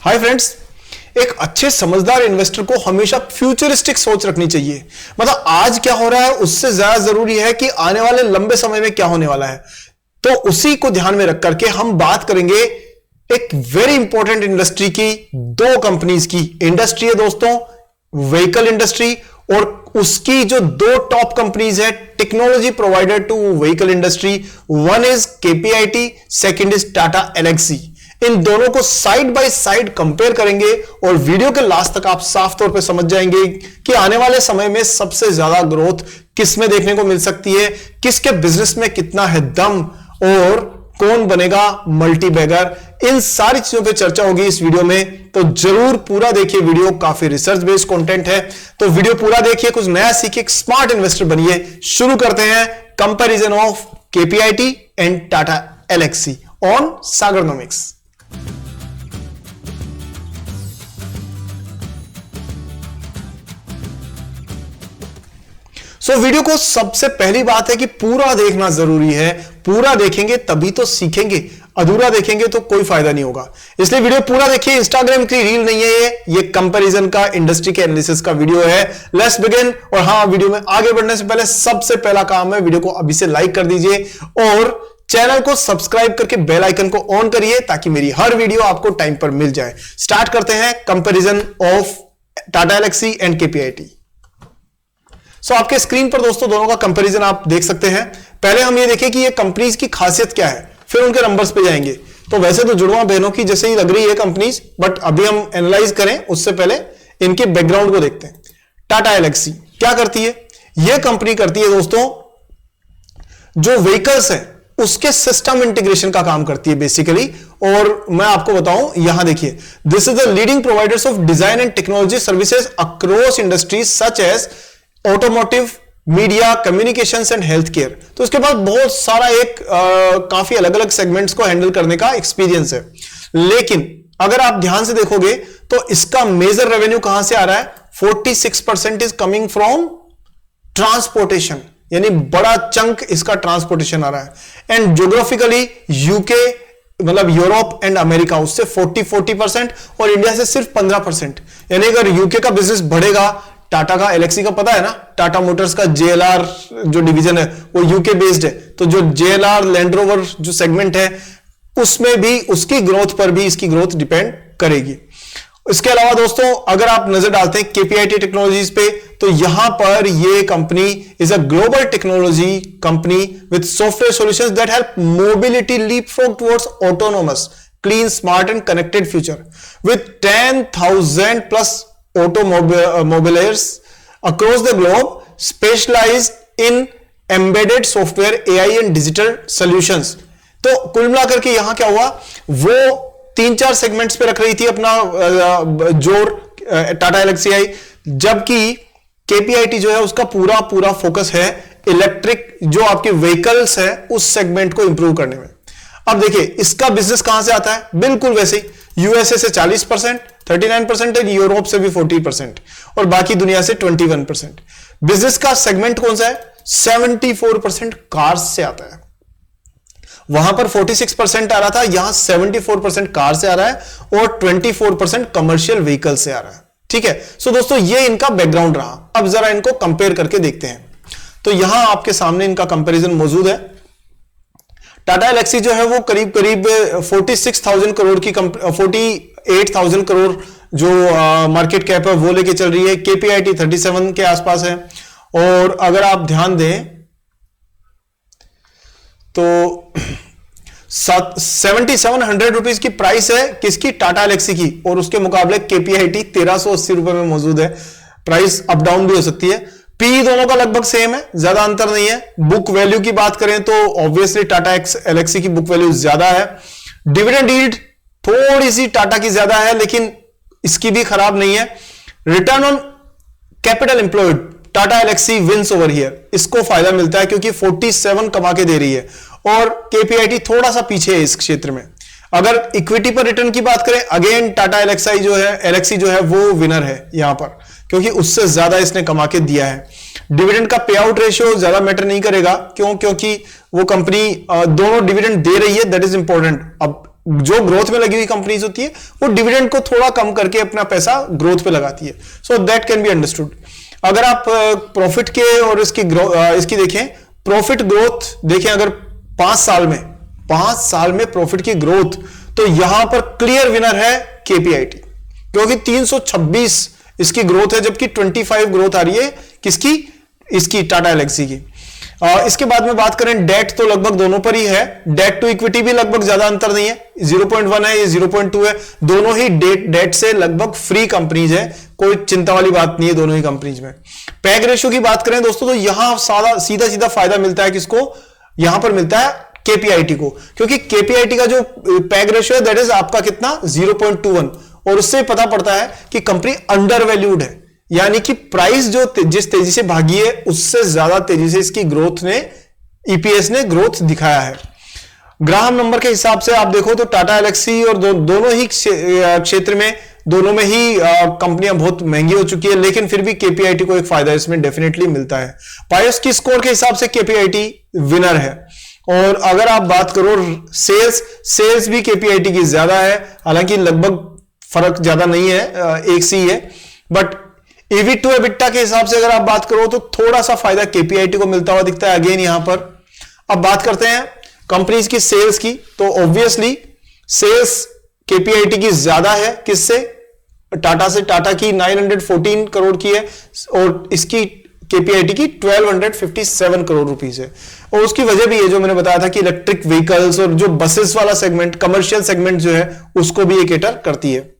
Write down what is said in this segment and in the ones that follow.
Hi friends, एक अच्छे समझदार इन्वेस्टर को हमेशा फ्यूचरिस्टिक सोच रखनी चाहिए। मतलब आज क्या हो रहा है उससे ज्यादा जरूरी है कि आने वाले लंबे समय में क्या होने वाला है। तो उसी को ध्यान में रख करके हम बात करेंगे एक वेरी इंपॉर्टेंट इंडस्ट्री की, दो कंपनीज की। इंडस्ट्री है दोस्तों व्हीकल इंडस्ट्री, और उसकी जो दो टॉप कंपनीज है technology provider to vehicle industry. One is KPIT, second is Tata Elxsi. इन दोनों को साइड बाय साइड कंपेयर करेंगे और वीडियो के लास्ट तक आप साफ तौर पे समझ जाएंगे कि आने वाले समय में सबसे ज्यादा ग्रोथ किस में देखने को मिल सकती है, किसके बिजनेस में कितना है दम, और कौन बनेगा मल्टी बैगर। इन सारी चीजों पे चर्चा होगी इस वीडियो में, तो जरूर पूरा देखिए। वीडियो काफी रिसर्च बेस्ड कंटेंट है, तो वीडियो पूरा देखिए, कुछ नया सीखिए, एक स्मार्ट इन्वेस्टर बनिए। शुरू करते हैं comparison of KPIT and Tata Elxsi on Sagarnomics. Video को सबसे पहली बात है कि पूरा देखना जरूरी है। पूरा देखेंगे तभी तो सीखेंगे, अधूरा देखेंगे तो कोई फायदा नहीं होगा। इसलिए वीडियो पूरा देखिए। इंस्टाग्राम की रील नहीं है ये कंपैरिजन का, इंडस्ट्री के एनालिसिस का वीडियो है। Let's begin. और हां, वीडियो में आगे बढ़ने से पहले सबसे पहला काम है वीडियो को अभी से लाइक कर दीजिए और चैनल को सब्सक्राइब करके बेल आइकन को ऑन करिए ताकि मेरी हर वीडियो आपको टाइम पर मिल जाए। स्टार्ट करते हैं comparison of Tata Elxsi and KPIT. आपके स्क्रीन पर दोस्तों दोनों का कंपैरिजन आप देख सकते हैं। पहले हम ये देखें कि ये कंपनीज की खासियत क्या है, फिर उनके नंबर्स पे जाएंगे। तो वैसे तो जुड़वा बहनों की जैसे ही लग रही है कंपनीज, बट अभी हम एनालाइज करें उससे पहले इनके बैकग्राउंड को देखते हैं। टाटा एलेक्सी क्या करती है? यह कंपनी करती है दोस्तों जो व्हीकल्स है उसके सिस्टम इंटीग्रेशन का काम करती है बेसिकली। और मैं आपको बताऊं, यहां देखिए, this is the leading providers of design and technology services across industries such as automotive, media, communications and health care. तो इसके बाद बहुत सारा एक काफी अलग अलग सेगमेंट्स को हैंडल करने का एक्सपीरियंस है। लेकिन अगर आप ध्यान से देखोगे तो इसका मेजर रेवेन्यू कहां से आ रहा है? 46% इज कमिंग फ्रॉम ट्रांसपोर्टेशन, यानी बड़ा चंक इसका ट्रांसपोर्टेशन आ रहा है। एंड ज्योग्राफिकली यूके मतलब यूरोप एंड अमेरिका उससे 40% और इंडिया से सिर्फ 15%। यानी अगर यूके का बिजनेस बढ़ेगा, टाटा का एलेक्सी का पता है ना, टाटा मोटर्स का जेएलआर जो डिवीजन है वो यूके बेस्ड है, तो जो जेएलआर लैंड रोवर जो सेगमेंट है उसमें भी उसकी ग्रोथ पर भी इसकी ग्रोथ डिपेंड करेगी। इसके अलावा दोस्तों अगर आप नजर डालते हैं केपीआईटी टेक्नोलॉजीज पे, तो यहां पर ये company is a global technology company with software solutions that help mobility leapfrog towards autonomous, clean, smart and connected future with 10,000 plus automobiles across the globe specialized in embedded software, AI and digital solutions। तो कुल मिलाकर के यहां क्या हुआ, वो 3-4 segments पे रख रही थी अपना जोर टाटा एलेक्सी आई, जबकि केपीआईटी जो है उसका पूरा फोकस है इलेक्ट्रिक जो आपके व्हीकल्स है उस सेगमेंट को इंप्रूव करने में। अब देखिए इसका बिजनेस कहां से आता है, बिल्कुल वैसे ही यूएसए से 40%, 39% है, यूरोप से भी 40% और बाकी दुनिया से 21%। बिजनेस का सेगमेंट कौन सा है? 74% कार्स से आता है। वहां पर 46% आ रहा था, यहां 74% कार से आ रहा है और 24% कमर्शियल व्हीकल से आ रहा है। ठीक है, सो दोस्तों ये इनका बैकग्राउंड रहा। अब जरा इनको कंपेयर करके देखते हैं। तो यहां आपके सामने इनका कंपैरिजन मौजूद है। टाटा एलेक्सी जो है वो करीब 46,000 करोड़ की 48,000 करोड़ जो मार्केट कैप है वो लेके चल रही है। केपीआईटी 37 के आसपास है। और अगर आप ध्यान दें तो 7,700 रुपीज की प्राइस है किसकी? टाटा एलेक्सी की, और उसके मुकाबले केपीआईटी 1,380 रुपए में मौजूद है। प्राइस अप डाउन भी हो सकती है। पी दोनों का लगभग सेम है, ज्यादा अंतर नहीं है। बुक वैल्यू की बात करें तो ऑब्वियसली टाटा एलेक्सी की बुक वैल्यू ज्यादा है। डिविडेंड यील्ड थोड़ी सी टाटा की ज्यादा है लेकिन इसकी भी खराब नहीं है। Return on capital employed Tata Elxsi wins over here, इसको फायदा मिलता है क्योंकि 47 कमा के दे रही है और केपीआईटी थोड़ा सा पीछे है इस क्षेत्र में। अगर इक्विटी पर रिटर्न की बात करें, अगेन टाटा एलेक्सी जो है वो विनर है यहां पर, क्योंकि उससे ज्यादा इसने कमा के दिया है। डिविडेंड का पे आउट रेशियो ज्यादा मैटर नहीं करेगा, क्योंकि वो कंपनी दोनों डिविडेंड दे रही है, दैट इज इंपॉर्टेंट। अब जो ग्रोथ में लगी हुई कंपनीज होती है वो डिविडेंड को थोड़ा कम करके अपना पैसा ग्रोथ पे लगाती है। So that can be understood. अगर आप प्रॉफिट के और इसकी देखें, प्रॉफिट ग्रोथ देखें, अगर 5 साल में प्रॉफिट की ग्रोथ, तो यहां पर क्लियर विनर है केपीआईटी, क्योंकि 326 इसकी ग्रोथ है, जबकि 25 ग्रोथ आ रही है किसकी, इसकी टाटा एलेक्सी की। इसके बाद में बात करें डेट, तो लगभग दोनों पर ही है, डेट टू इक्विटी भी लगभग ज्यादा अंतर नहीं है, 0.1 है, ये 0.2 है, दोनों ही डेट से लगभग फ्री कंपनीज है, कोई चिंता वाली बात नहीं है दोनों ही कंपनीज में। पैग रेशियो की बात करें दोस्तों, तो यहां सीधा सीधा फायदा मिलता है किसको, यहां पर मिलता है केपीआईटी को, क्योंकि केपीआईटी का जो पैग रेशियो है दैट इज आपका कितना 0.21, और उससे पता पड़ता है कि कंपनी अंडर वैल्यूड है, यानी कि प्राइस जो जिस तेजी से भागी है उससे ज्यादा तेजी से इसकी ग्रोथ ने, ईपीएस ने ग्रोथ दिखाया है। ग्राहम नंबर के हिसाब से आप देखो तो टाटा एलेक्सी और दोनों ही क्षेत्र में, दोनों में ही कंपनियां बहुत महंगी हो चुकी है, लेकिन फिर भी केपीआईटी को एक फायदा इसमें डेफिनेटली मिलता है। पायोस की स्कोर के हिसाब से केपीआईटी विनर है। और अगर आप बात करो सेल्स भी केपीआईटी की ज्यादा है, हालांकि लगभग फर्क ज्यादा नहीं है, एक सी है, बट ईवी टू एबिटा के हिसाब से अगर आप बात करो तो थोड़ा सा फायदा केपीआईटी को मिलता हुआ दिखता है अगेन यहां पर। अब बात करते हैं कंपनीज की सेल्स की, तो ऑब्वियसली सेल्स केपीआईटी की ज्यादा है, किससे, टाटा से। टाटा की 914 करोड़ की है और इसकी केपीआईटी की 1257 करोड़ रुपीस है। और उसकी वजह भी है जो मैंने बताया था कि इलेक्ट्रिक व्हीकल्स और जो बसेस वाला सेगमेंट, कमर्शियल सेगमेंट जो है उसको भी ये केटर करती है।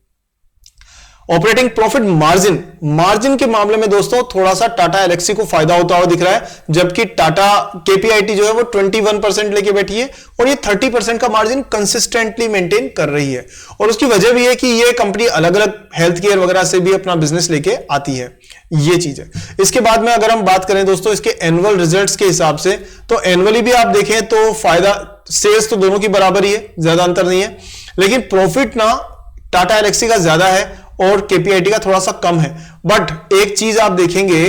ऑपरेटिंग प्रॉफिट मार्जिन के मामले में दोस्तों थोड़ा सा टाटा एलेक्सी को फायदा होता हुआ दिख रहा है, जबकि टाटा केपीआईटी जो है वो 21% लेके बैठी है और ये 30% का मार्जिन कंसिस्टेंटली मेंटेन कर रही है। और उसकी वजह भी है कि ये कंपनी अलग अलग हेल्थ केयर वगैरह से भी अपना बिजनेस लेके आती है, ये चीज है। इसके बाद में अगर हम बात करें दोस्तों इसके एनुअल रिजल्ट्स के हिसाब से, तो एनुअली भी आप देखें तो फायदा, सेल्स तो दोनों की बराबर ही है, ज्यादा अंतर नहीं है, लेकिन प्रॉफिट ना टाटा एलेक्सी का ज्यादा है और केपीआईटी का थोड़ा सा कम है। बट एक चीज आप देखेंगे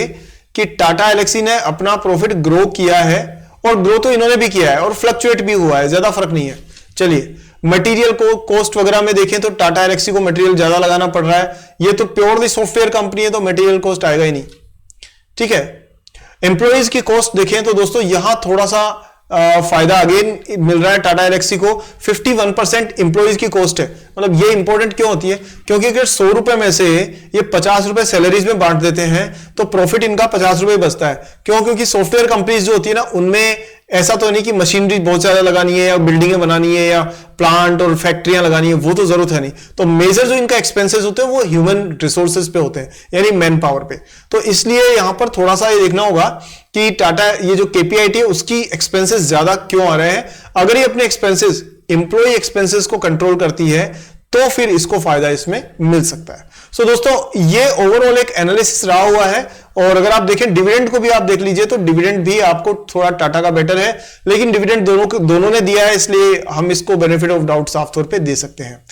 कि टाटा एलेक्सी ने अपना प्रॉफिट ग्रो किया है, और ग्रो तो इन्होंने भी किया है और फ्लक्चुएट भी हुआ है, ज्यादा फर्क नहीं है। चलिए मटेरियल को कॉस्ट वगैरह में देखें तो टाटा एलेक्सी को मटेरियल ज्यादा लगाना पड़ रहा है, ये तो प्योरली सॉफ्टवेयर कंपनी है तो मटेरियल कॉस्ट आएगा ही नहीं, ठीक है। एम्प्लॉइज की कॉस्ट देखें तो दोस्तों यहां थोड़ा सा फायदा अगेन मिल रहा है टाटा एलेक्सी को, 51% इंप्लॉइज की कॉस्ट है। मतलब ये इंपॉर्टेंट क्यों होती है, क्योंकि अगर 100 रुपए में से ये 50 रुपए सैलरीज में बांट देते हैं तो प्रॉफिट इनका 50 रुपए बचता है। क्यों, क्योंकि सॉफ्टवेयर कंपनीज जो होती है ना, उनमें ऐसा तो नहीं कि मशीनरी बहुत ज्यादा लगानी है या बिल्डिंगें बनानी है या प्लांट और फैक्ट्रियां लगानी है, वो तो जरूरत है नहीं। तो मेजर जो इनका एक्सपेंसेस होते हैं वो ह्यूमन रिसोर्सेज पे होते हैं, यानी मैन पावर पे। तो इसलिए यहां पर थोड़ा सा ये देखना होगा कि टाटा, ये जो केपीआईटी है उसकी एक्सपेंसेस ज्यादा क्यों आ रहे हैं। अगर ये अपने एक्सपेंसेस, एम्प्लॉय एक्सपेंसेस को कंट्रोल करती है तो फिर इसको फायदा इसमें मिल सकता है। सो दोस्तों ये ओवरऑल एक एनालिसिस रहा हुआ है। और अगर आप देखें डिविडेंड को भी आप देख लीजिए तो डिविडेंड भी आपको थोड़ा टाटा का बेटर है, लेकिन डिविडेंड दोनों ने दिया है, इसलिए हम इसको बेनिफिट ऑफ डाउट साफ तौर पे दे सकते हैं।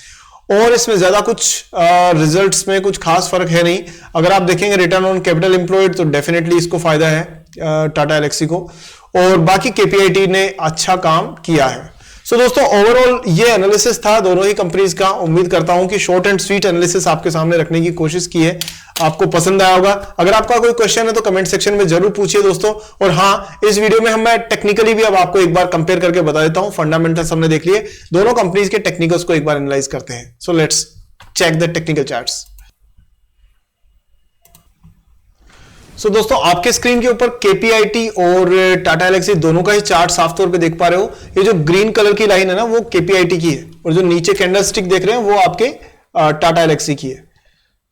और इसमें ज्यादा कुछ रिजल्ट्स में कुछ खास फर्क है नहीं। अगर आप देखेंगे रिटर्न ऑन कैपिटल एम्प्लॉयड तो डेफिनेटली इसको फायदा है टाटा एलेक्सी को, और बाकी केपीआईटी ने अच्छा काम किया है। सो दोस्तों ओवरऑल ये एनालिसिस था दोनों ही कंपनीज का। उम्मीद करता हूं कि शॉर्ट एंड स्वीट एनालिसिस आपके सामने रखने की कोशिश की है, आपको पसंद आया होगा। अगर आपका कोई क्वेश्चन है तो कमेंट सेक्शन में जरूर पूछिए दोस्तों। और हाँ, इस वीडियो में मैं टेक्निकली भी अब आपको एक बार कंपेयर करके बता देता हूं। फंडामेंटल्स हमने देख लिए, दोनों कंपनीज के टेक्निकल्स को एक बार एनालाइज करते हैं। So let's check the technical charts. So दोस्तों आपके स्क्रीन के ऊपर केपीआईटी और टाटा एलेक्सी दोनों का ही चार्ट साफ तौर पे देख पा रहे हो। ये जो ग्रीन कलर की लाइन है ना वो केपीआईटी की है, और जो नीचे कैंडल स्टिक देख रहे हैं वो आपके टाटा एलेक्सी की है।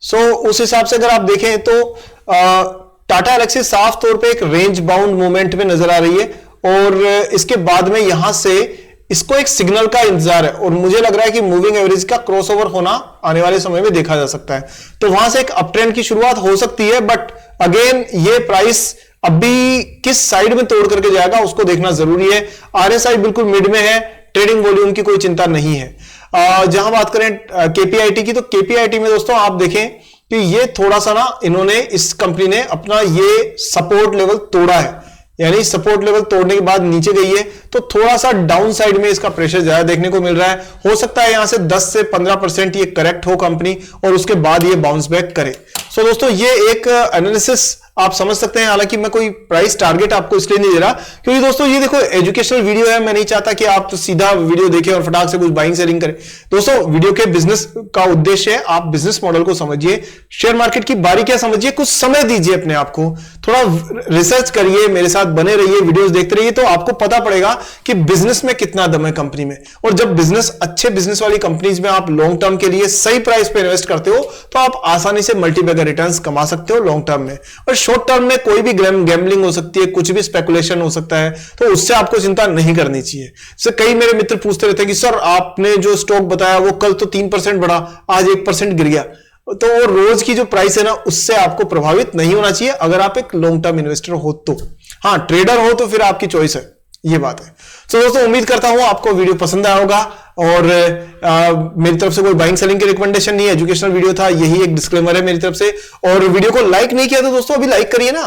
सो उस हिसाब से अगर आप देखें तो टाटा एलेक्सी साफ तौर पे एक रेंज बाउंड मूवमेंट में नजर आ रही है, और इसके बाद में यहां से इसको एक सिग्नल का इंतजार है, और मुझे लग रहा है कि मूविंग एवरेज का क्रॉसओवर होना आने वाले समय में देखा जा सकता है। तो वहां से एक अप ट्रेंड की शुरुआत हो सकती है, बट अगेन ये प्राइस अभी किस साइड में तोड़ करके जाएगा उसको देखना जरूरी है। आरएसआई बिल्कुल मिड में है, ट्रेडिंग वॉल्यूम की कोई चिंता नहीं है। जहां बात करें केपीआईटी की, तो केपीआईटी में दोस्तों आप देखें कि ये थोड़ा सा ना, इन्होंने, इस कंपनी ने अपना ये सपोर्ट लेवल तोड़ा है, यानी सपोर्ट लेवल तोड़ने के बाद नीचे गई है, तो थोड़ा सा डाउन साइड में इसका प्रेशर ज्यादा देखने को मिल रहा है। हो सकता है यहां से 10 से 15% ये करेक्ट हो कंपनी और उसके बाद ये बाउंस बैक करे। सो दोस्तों ये एक एनालिसिस आप समझ सकते हैं। हालांकि मैं कोई प्राइस टारगेट आपको इसलिए नहीं दे रहा क्योंकि दोस्तों ये देखो एजुकेशनल वीडियो है, मैं नहीं चाहता कि आप तो सीधा वीडियो देखें और फटाक से कुछ बाइंग सेलिंग करें। दोस्तों वीडियो के बिजनेस का उद्देश्य है आप बिजनेस मॉडल को समझिए, शेयर मार्केट की बारीकियां समझिए, कुछ समय दीजिए अपने आप को, थोड़ा रिसर्च करिए, मेरे साथ बने रहिए, वीडियोस देखते रहिए, तो आपको पता पड़ेगा कि बिजनेस में कितना दम है कंपनी में। और जब बिजनेस अच्छे बिजनेस वाली कंपनीज में आप लॉन्ग टर्म के लिए सही प्राइस पे इन्वेस्ट करते हो तो आप आसानी से मल्टीबैगर रिटर्न्स कमा सकते हो लॉन्ग टर्म में। और शॉर्ट टर्म में कोई भी गैम्बलिंग हो सकती है, कुछ भी स्पेकुलेशन हो सकता है, तो उससे आपको चिंता नहीं करनी चाहिए। जैसे कई मेरे मित्र पूछते रहते हैं कि सर आपने जो स्टॉक बताया वो कल तो 3% बढ़ा, आज 1% गिर गया, तो वो रोज की जो प्राइस है ना उससे आपको प्रभावित नहीं होना चाहिए अगर आप एक लॉन्ग टर्म इन्वेस्टर हो तो। हाँ ट्रेडर हो तो फिर आपकी चॉइस है, ये बात है। तो दोस्तों उम्मीद करता हूं आपको वीडियो पसंद आया होगा और मेरी तरफ से कोई बाइंग सेलिंग की रिकमेंडेशन नहीं है, एजुकेशनल वीडियो था, यही एक डिस्क्लेमर है मेरी तरफ से। और वीडियो को लाइक नहीं किया तो दोस्तों अभी लाइक करिए ना,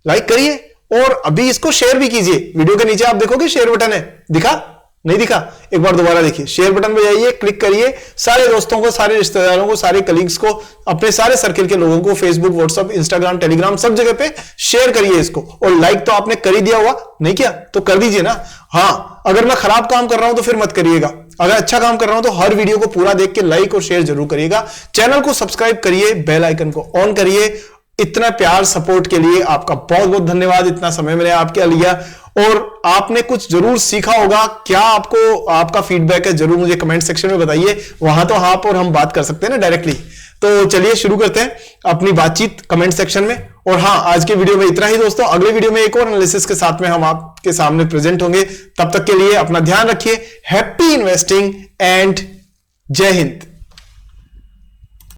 लाइक करिए और अभी इसको शेयर भी कीजिए। वीडियो के नीचे आप देखोगे शेयर बटन है, दिखा नहीं दिखा, एक बार दोबारा देखिए, शेयर बटन पे जाइए, क्लिक करिए, सारे दोस्तों को, सारे रिश्तेदारों को, सारे कलीग्स को, अपने सारे सर्किल के लोगों को फेसबुक, व्हाट्सएप, इंस्टाग्राम, टेलीग्राम सब जगह पे शेयर करिए इसको। और लाइक तो आपने कर ही दिया हुआ, नहीं किया तो कर दीजिए ना। हाँ अगर मैं खराब काम कर रहा हूं तो फिर मत करिएगा, अगर अच्छा काम कर रहा हूं तो हर वीडियो को पूरा देख के लाइक और शेयर जरूर करिएगा। चैनल को सब्सक्राइब करिए, बेल आइकन को ऑन करिए। इतना प्यार सपोर्ट के लिए आपका बहुत बहुत धन्यवाद, इतना समय मैंने आपके लिया और आपने कुछ जरूर सीखा होगा। क्या आपको आपका फीडबैक है जरूर मुझे कमेंट सेक्शन में बताइए, वहां तो आप और हम बात कर सकते हैं ना डायरेक्टली। तो चलिए शुरू करते हैं अपनी बातचीत कमेंट सेक्शन में। और हाँ आज के वीडियो में इतना ही दोस्तों, अगले वीडियो में एक और एनालिसिस के साथ में हम आपके सामने प्रेजेंट होंगे। तब तक के लिए अपना ध्यान रखिए, हैप्पी इन्वेस्टिंग एंड जय हिंद।